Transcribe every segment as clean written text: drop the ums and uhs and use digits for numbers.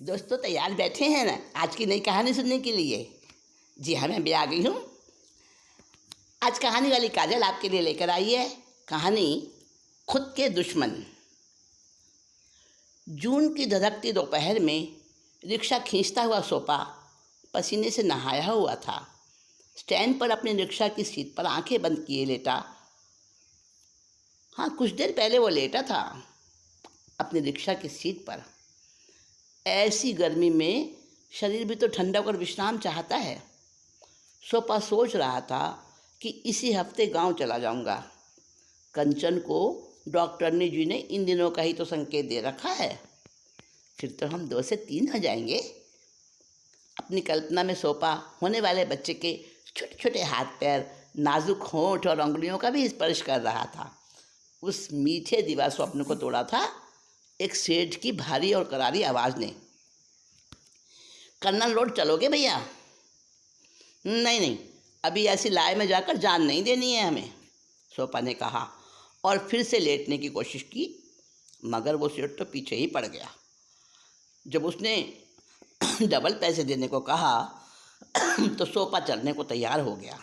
दोस्तों तैयार बैठे हैं ना आज की नई कहानी सुनने के लिए। जी हाँ, मैं भी आ गई हूँ। आज कहानी वाली काजल आपके लिए लेकर आई है कहानी खुद के दुश्मन। जून की धधकती दोपहर में रिक्शा खींचता हुआ सोपा पसीने से नहाया हुआ था। स्टैंड पर अपनी रिक्शा की सीट पर आंखें बंद किए लेटा। हाँ, कुछ देर पहले वो लेटा था अपनी रिक्शा की सीट पर। ऐसी गर्मी में शरीर भी तो ठंडक और विश्राम चाहता है। सोपा सोच रहा था कि इसी हफ्ते गांव चला जाऊंगा। कंचन को डॉक्टरनी जी ने इन दिनों का ही तो संकेत दे रखा है, फिर तो हम 2 से 3 हो जाएंगे। अपनी कल्पना में सोपा होने वाले बच्चे के छोटे छोटे हाथ पैर, नाजुक होंठ और उंगलियों का भी स्पर्श कर रहा था। उस मीठे दिवा स्वप्न को तोड़ा था एक सेठ की भारी और करारी आवाज़ ने। कर्नल रोड चलोगे भैया? नहीं नहीं, अभी ऐसी लाए में जाकर जान नहीं देनी है हमें, सोपा ने कहा और फिर से लेटने की कोशिश की, मगर वो सेठ तो पीछे ही पड़ गया। जब उसने डबल पैसे देने को कहा तो सोपा चलने को तैयार हो गया।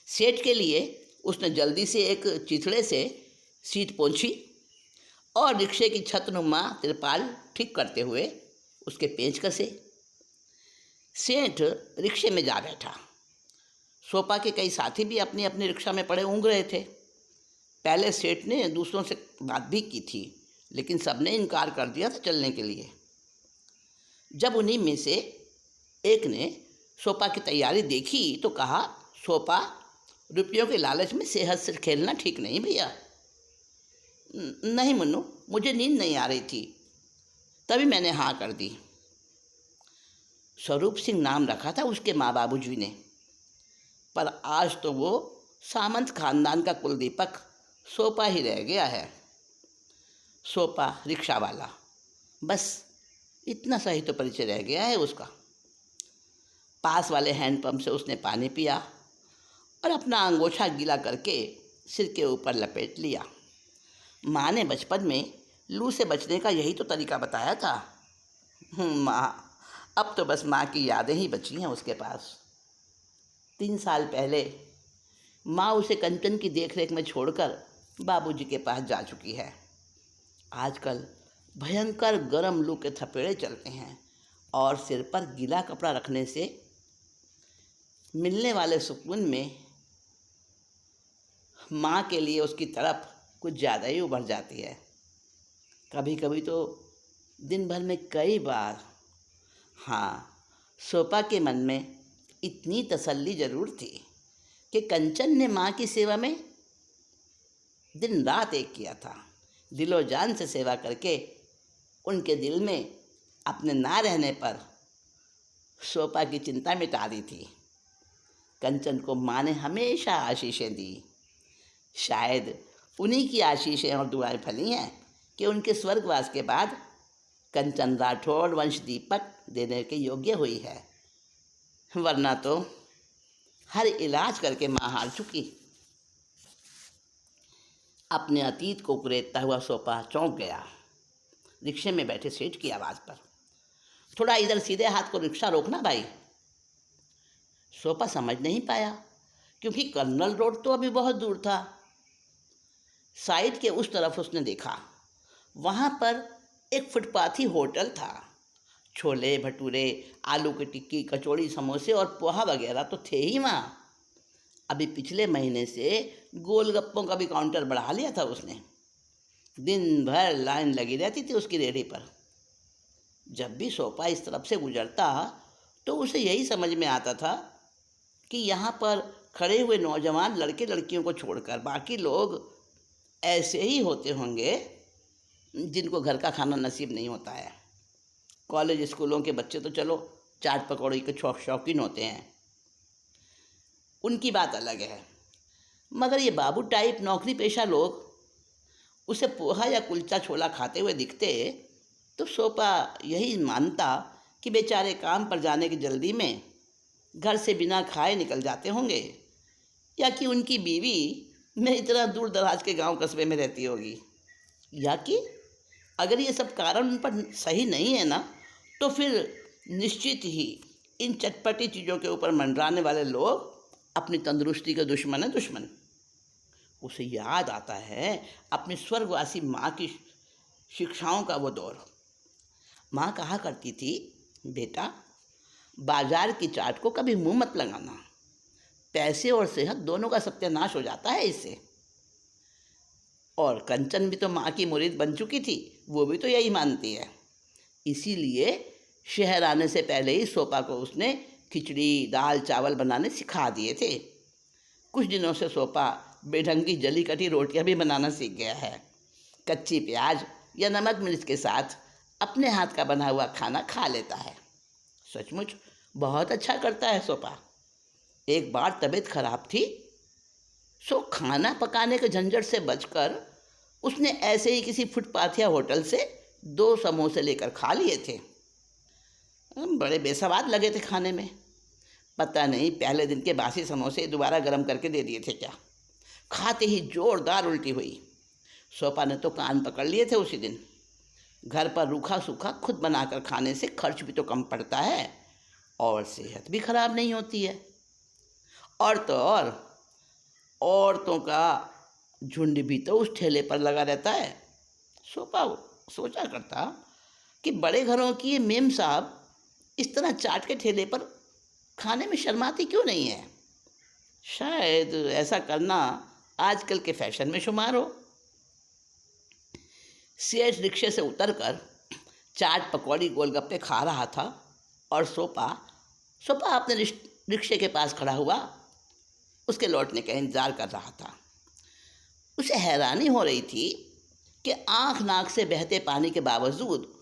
सेठ के लिए उसने जल्दी से एक चिथड़े से सीट पोंछी और रिक्शे की छतनुमा तिरपाल ठीक करते हुए उसके पेंच कसे। सेठ रिक्शे में जा बैठा। सोपा के कई साथी भी अपनी अपनी रिक्शा में पड़े ऊँघ रहे थे। पहले सेठ ने दूसरों से बात भी की थी, लेकिन सबने इनकार कर दिया था चलने के लिए। जब उन्हीं में से एक ने सोपा की तैयारी देखी तो कहा, सोपा, रुपयों के लालच में सेहत से खेलना ठीक नहीं भैया। नहीं मुन्नू, मुझे नींद नहीं आ रही थी, तभी मैंने हाँ कर दी। स्वरूप सिंह नाम रखा था उसके माँ बाबूजी ने, पर आज तो वो सामंत खानदान का कुलदीपक सोपा ही रह गया है। सोपा रिक्शा वाला, बस इतना सा ही तो परिचय रह गया है उसका। पास वाले हैंडपंप से उसने पानी पिया और अपना अंगोछा गीला करके सिर के ऊपर लपेट लिया। माँ ने बचपन में लू से बचने का यही तो तरीका बताया था। माँ, अब तो बस माँ की यादें ही बची हैं उसके पास। 3 साल पहले माँ उसे कंचन की देखरेख में छोड़कर बाबूजी के पास जा चुकी है। आजकल भयंकर गर्म लू के थपेड़े चलते हैं और सिर पर गीला कपड़ा रखने से मिलने वाले सुकून में माँ के लिए उसकी तड़प कुछ ज़्यादा ही उभर जाती है। कभी कभी तो दिन भर में कई बार। हाँ, सोपा के मन में इतनी तसल्ली ज़रूर थी कि कंचन ने माँ की सेवा में दिन रात एक किया था। दिलो जान से सेवा करके उनके दिल में अपने ना रहने पर सोपा की चिंता मिटा दी थी। कंचन को माँ ने हमेशा आशीषें दी। शायद उन्हीं की आशीषें और दुआएं फली हैं कि उनके स्वर्गवास के बाद कंचन राठौड़ वंश दीपक देने के योग्य हुई है, वरना तो हर इलाज करके माँ हार चुकी। अपने अतीत को कुरेदता हुआ सोपा चौंक गया रिक्शे में बैठे सेठ की आवाज़ पर। थोड़ा इधर सीधे हाथ को रिक्शा रोकना भाई। सोपा समझ नहीं पाया क्योंकि कर्नल रोड तो अभी बहुत दूर था। साइड के उस तरफ उसने देखा, वहाँ पर एक फुटपाथी होटल था। छोले भटूरे, आलू की टिक्की, कचौड़ी, समोसे और पोहा वगैरह तो थे ही वहाँ। अभी पिछले महीने से गोलगप्पों का भी काउंटर बढ़ा लिया था उसने। दिन भर लाइन लगी रहती थी उसकी रेहड़ी पर। जब भी सोपा इस तरफ से गुजरता तो उसे यही समझ में आता था कि यहाँ पर खड़े हुए नौजवान लड़के लड़कियों को छोड़कर बाकी लोग ऐसे ही होते होंगे जिनको घर का खाना नसीब नहीं होता है। कॉलेज स्कूलों के बच्चे तो चलो चाट पकौड़ी के शौकीन होते हैं, उनकी बात अलग है, मगर ये बाबू टाइप नौकरी पेशा लोग उसे पोहा या कुलचा छोला खाते हुए दिखते तो सोपा यही मानता कि बेचारे काम पर जाने की जल्दी में घर से बिना खाए निकल जाते होंगे, या कि उनकी बीवी में इतना दूर दराज के गांव कस्बे में रहती होगी, या कि अगर ये सब कारण उन पर सही नहीं है ना, तो फिर निश्चित ही इन चटपटी चीज़ों के ऊपर मंडराने वाले लोग अपनी तंदुरुस्ती के दुश्मन है दुश्मन। उसे याद आता है अपनी स्वर्गवासी माँ की शिक्षाओं का वो दौर। माँ कहा करती थी, बेटा बाजार की चाट को कभी मुंह मत लगाना, पैसे और सेहत दोनों का सत्यानाश हो जाता है इससे। और कंचन भी तो माँ की मुरीद बन चुकी थी, वो भी तो यही मानती है। इसीलिए शहर आने से पहले ही सोपा को उसने खिचड़ी दाल चावल बनाने सिखा दिए थे। कुछ दिनों से सोपा बेढंगी जली कटी रोटियां भी बनाना सीख गया है। कच्ची प्याज या नमक मिर्च के साथ अपने हाथ का बना हुआ खाना खा लेता है। सचमुच बहुत अच्छा करता है सोपा। एक बार तबीयत खराब थी, सो खाना पकाने के झंझट से बचकर उसने ऐसे ही किसी फुटपाथिया होटल से 2 समोसे लेकर खा लिए थे। बड़े बेसवाद लगे थे खाने में। पता नहीं पहले दिन के बासी समोसे दोबारा गर्म करके दे दिए थे क्या। खाते ही जोरदार उल्टी हुई। सोपा ने तो कान पकड़ लिए थे उसी दिन। घर पर रूखा सूखा खुद बनाकर खाने से खर्च भी तो कम पड़ता है और सेहत भी खराब नहीं होती है। और तो और औरतों का झुंड भी तो उस ठेले पर लगा रहता है। सोपा सोचा करता कि बड़े घरों की ये मेम साहब इस तरह चाट के ठेले पर खाने में शर्माती क्यों नहीं है। शायद ऐसा करना आजकल के फैशन में शुमार हो। सेठ रिक्शे से उतरकर चाट पकौड़ी गोलगप्पे खा रहा था और सोपा अपने रिक्शे के पास खड़ा हुआ उसके लौटने का इंतज़ार कर रहा था। उसे हैरानी हो रही थी कि आँख नाक से बहते पानी के बावजूद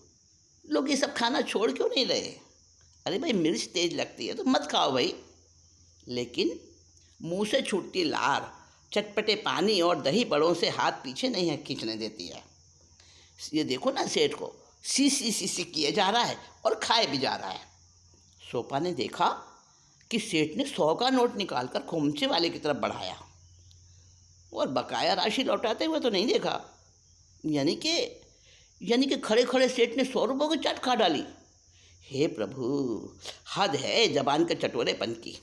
लोग ये सब खाना छोड़ क्यों नहीं रहे। अरे भाई मिर्च तेज लगती है तो मत खाओ भाई, लेकिन मुंह से छूटती लार चटपटे पानी और दही बड़ों से हाथ पीछे नहीं खींचने देती है। ये देखो ना सेठ को सी किए जा रहा है और खाए भी जा रहा है। सोपा ने देखा कि सेठ ने 100 का नोट निकालकर खोमचे वाले की तरफ बढ़ाया और बकाया राशि लौटाते हुए तो नहीं देखा। यानी कि खड़े खड़े सेठ ने 100 रुपये की चाट खा डाली। हे प्रभु, हद है जबान के चटोरेपन की।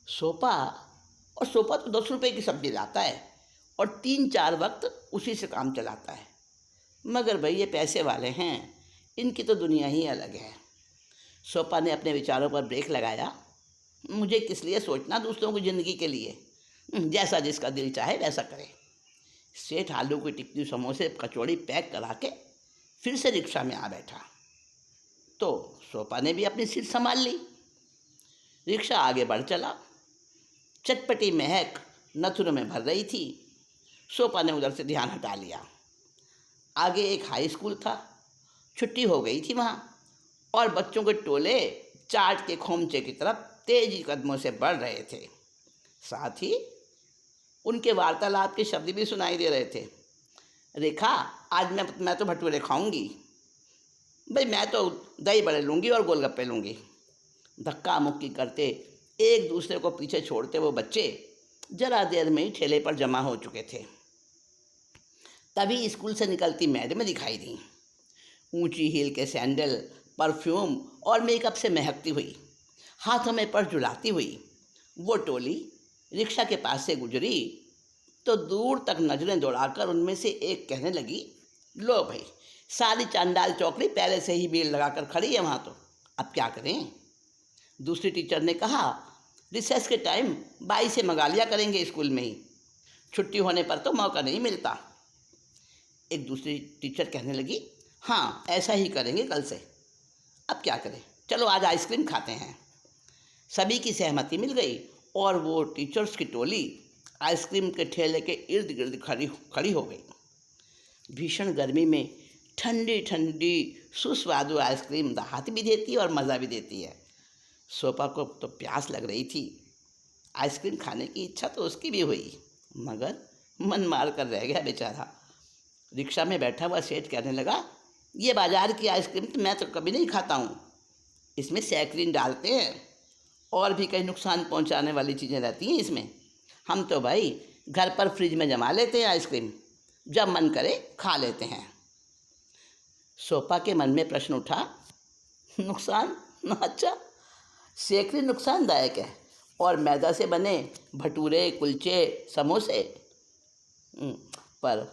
सोपा तो 10 रुपये की सब्जी लाता है और 3-4 वक्त उसी से काम चलाता है। मगर भाई ये पैसे वाले हैं, इनकी तो दुनिया ही अलग है। सोपा ने अपने विचारों पर ब्रेक लगाया। मुझे किस लिए सोचना दूसरों की ज़िंदगी के लिए, जैसा जिसका दिल चाहे वैसा करे। सेठ आलू की टिक्की समोसे कचौड़ी पैक करा के फिर से रिक्शा में आ बैठा तो सोपा ने भी अपनी सीट संभाल ली। रिक्शा आगे बढ़ चला। चटपटी महक नथुनों में भर रही थी। सोपा ने उधर से ध्यान हटा लिया। आगे एक हाई स्कूल था। छुट्टी हो गई थी वहाँ और बच्चों के टोले चाट के खोमचे की तरफ तेजी कदमों से बढ़ रहे थे। साथ ही उनके वार्तालाप के शब्द भी सुनाई दे रहे थे। रेखा, आज मैं तो भटूरे खाऊंगी। भाई मैं तो दही बड़े लूँगी और गोलगप्पे लूँगी। धक्का मुक्की करते एक दूसरे को पीछे छोड़ते वो बच्चे जरा देर में ही ठेले पर जमा हो चुके थे। तभी स्कूल से निकलती मैडमें दिखाई दी। ऊंची हील के सैंडल परफ्यूम और मेकअप से महकती हुई, हाथों में पर्स झुलाती हुई वो टोली रिक्शा के पास से गुजरी तो दूर तक नजरें दौड़ाकर उनमें से एक कहने लगी, लो भाई, सारी चांडाल चौकड़ी पहले से ही भीड़ लगाकर खड़ी है वहाँ, तो अब क्या करें। दूसरी टीचर ने कहा, रिसेस के टाइम बाई से मंगा लिया करेंगे स्कूल में ही, छुट्टी होने पर तो मौका नहीं मिलता। एक दूसरी टीचर कहने लगी, हाँ ऐसा ही करेंगे कल से, अब क्या करें, चलो आज आइसक्रीम खाते हैं। सभी की सहमति मिल गई और वो टीचर्स की टोली आइसक्रीम के ठेले के इर्द गिर्द खड़ी हो गई। भीषण गर्मी में ठंडी ठंडी सुस्वादु आइसक्रीम राहत भी देती है और मज़ा भी देती है। सोपा को तो प्यास लग रही थी। आइसक्रीम खाने की इच्छा तो उसकी भी हुई, मगर मन मार कर रह गया बेचारा। रिक्शा में बैठा हुआ सेठ कहने लगा, ये बाज़ार की आइसक्रीम तो मैं तो कभी नहीं खाता हूँ, इसमें सैकरीन डालते हैं और भी कई नुकसान पहुँचाने वाली चीज़ें रहती हैं इसमें। हम तो भाई घर पर फ्रिज में जमा लेते हैं आइसक्रीम, जब मन करे खा लेते हैं। सोपा के मन में प्रश्न उठा, नुकसान? अच्छा, सेकरी नुकसानदायक है और मैदा से बने भटूरे, कुलचे, समोसे? हम्म, पर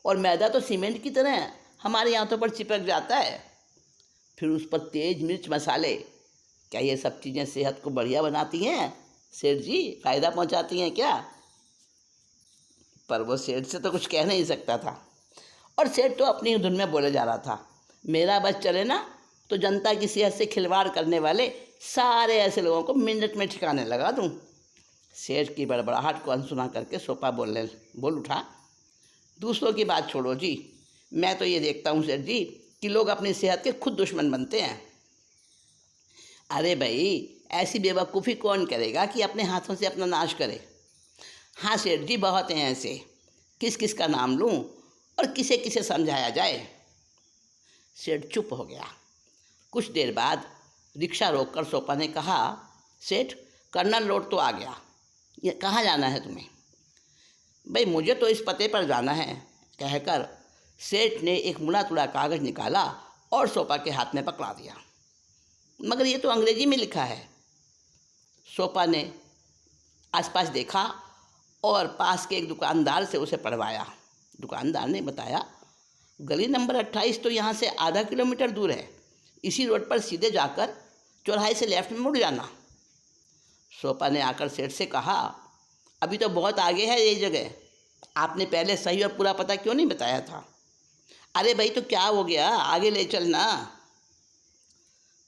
और मैदा तो सीमेंट की तरह हमारे हाथों पर चिपक जाता है। फिर उस पर तेज मिर्च मसाले, क्या ये सब चीज़ें सेहत को बढ़िया बनाती हैं सेठ जी? फ़ायदा पहुंचाती हैं क्या? पर वो सेठ से तो कुछ कह नहीं सकता था और सेठ तो अपनी धुन में बोले जा रहा था, मेरा बस चले ना तो जनता की सेहत से खिलवाड़ करने वाले सारे ऐसे लोगों को मिनट में ठिकाने लगा दूं। सेठ की बड़बड़ाहट को अनसुना करके सोपा बोल उठा, दूसरों की बात छोड़ो जी, मैं तो ये देखता हूँ सेठ जी कि लोग अपनी सेहत के खुद दुश्मन बनते हैं। अरे भाई, ऐसी बेवकूफ़ी कौन करेगा कि अपने हाथों से अपना नाश करे? हाँ सेठ जी, बहुत हैं ऐसे, किस किस का नाम लूँ और किसे किसे समझाया जाए? सेठ चुप हो गया। कुछ देर बाद रिक्शा रोककर सोपा ने कहा, सेठ, कर्नल रोड तो आ गया, ये कहाँ जाना है तुम्हें? भाई मुझे तो इस पते पर जाना है, कहकर सेठ ने एक मुड़ा तुड़ा कागज़ निकाला और सोपा के हाथ में पकड़ा दिया। मगर ये तो अंग्रेजी में लिखा है। सोपा ने आसपास देखा और पास के एक दुकानदार से उसे पढ़वाया। दुकानदार ने बताया, गली नंबर 28 तो यहाँ से आधा किलोमीटर दूर है, इसी रोड पर सीधे जाकर चौराहे से लेफ्ट में मुड़ जाना। सोपा ने आकर सेठ से कहा, अभी तो बहुत आगे है ये जगह, आपने पहले सही और पूरा पता क्यों नहीं बताया था? अरे भाई तो क्या हो गया, आगे ले चलना।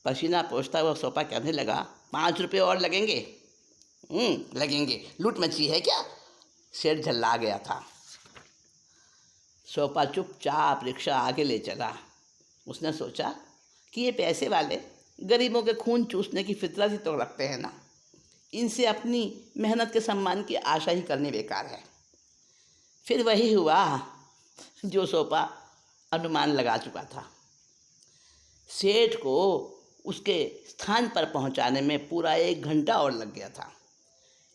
पसीना पोंछता हुआ सोपा कहने लगा, 5 रुपये और लगेंगे? लगेंगे, लूट मची है क्या? सेठ झल्ला गया था। सोपा चुपचाप रिक्शा आगे ले चला। उसने सोचा कि ये पैसे वाले गरीबों के खून चूसने की फितरत ही तो रखते हैं ना, इनसे अपनी मेहनत के सम्मान की आशा ही करनी बेकार है। फिर वही हुआ जो सोपा अनुमान लगा चुका था। सेठ को उसके स्थान पर पहुंचाने में पूरा 1 घंटा और लग गया था,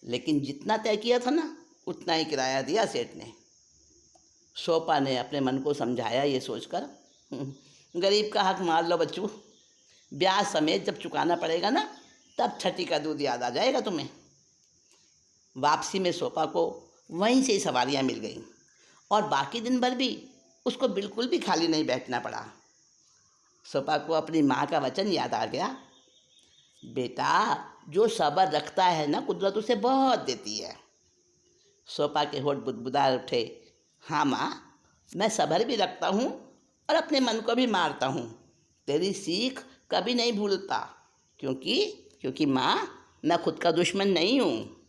लेकिन जितना तय किया था ना उतना ही किराया दिया सेठ ने। सोपा ने अपने मन को समझाया ये सोचकर, गरीब का हक मार लो बच्चू, ब्याज समेत जब चुकाना पड़ेगा ना तब छठी का दूध याद आ जाएगा तुम्हें। वापसी में सोपा को वहीं से ही सवारियाँ मिल गईं और बाकी दिन भर भी उसको बिल्कुल भी खाली नहीं बैठना पड़ा। सोपा को अपनी माँ का वचन याद आ गया, बेटा जो सब्र रखता है ना कुदरत उसे बहुत देती है। सोपा के होठ बुदबुदा उठे, हाँ माँ, मैं सब्र भी रखता हूँ और अपने मन को भी मारता हूँ, तेरी सीख कभी नहीं भूलता, क्योंकि माँ मैं खुद का दुश्मन नहीं हूँ।